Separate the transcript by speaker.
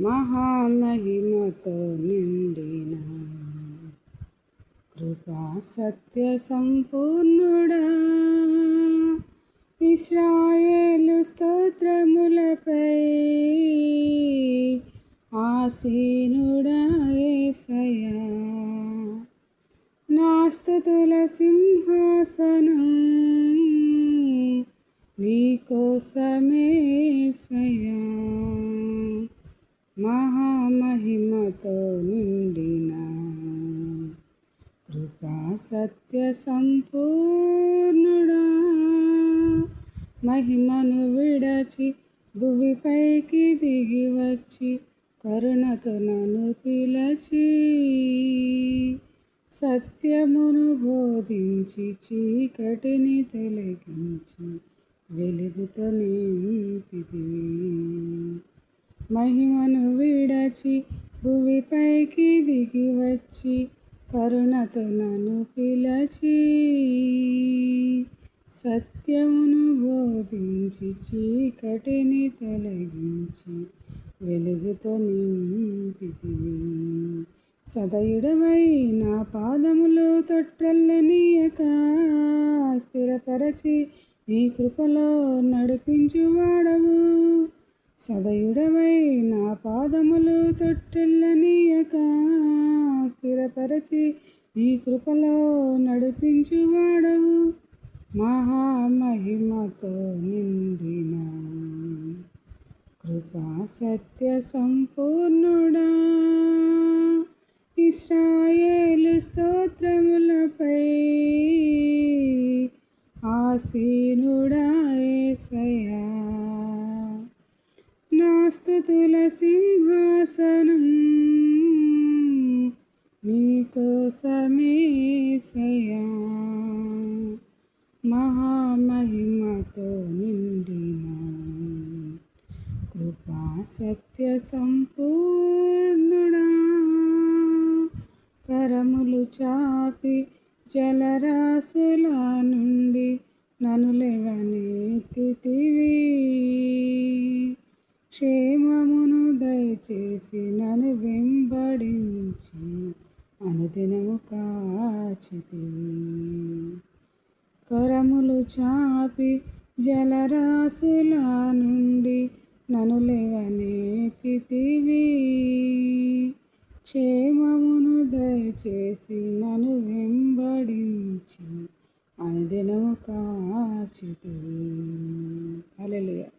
Speaker 1: మహామహిమతో నిండిన కృపా సత్య సంపూర్ణుడా, ఇశ్రాయేలు స్తోత్రములపై ఆసీనుడా యేసయ్యా, నా స్తుతుల సింహాసనం నీకోసమే యేసయ్యా. మహామహిమతో నిండిన కృపా సత్య సంపూర్ణుడా, మహిమను విడచి భువిపైకి దిగి వచ్చి కరుణతో నన్ను పిలచి సత్యమును బోధించి చీకటిని తొలగించి వెలుగుతో నింపితివి. మహిమను విడచి భువిపైకి దిగి వచ్చి కరుణతో నన్ను పిలచి సత్యమును బోధించి చీకటిని తొలగించి వెలుగుతో నింపితివి. సదయుడవై నా పాదములు తొట్రెల్లనీయక స్థిరపరచి నీ కృపలో నడిపించువాడవు. సదయుడవై నా పాదములు తొట్రెల్లనీయక స్థిరపరచి నీ కృపలో నడిపించువాడవు. మహామహిమతో నిండిన కృపా సత్య సంపూర్ణుడా, ఇశ్రాయేలు స్తోత్రములపై ఆసీనుడా యేసయ్యా, నా స్తుతుల సింహాసనం నీకోసమే యేసయ్యా. మహామహిమతో నిండిన కృపా సత్య సంపూర్ణుడా, కరములు చాపి జలరాశుల నుండి నన్ను లేవనెత్తితివి. క్షేమమును దయచేసి నన్ను వెంబడించి అనుదినము కాచితివి. కరములు చాపి జలరాశుల నుండి నన్ను లేవనెత్తితివి. క్షేమమును దయచేసి నన్ను వెంబడించి అనుదినము కాచితివి. హల్లెలూయా.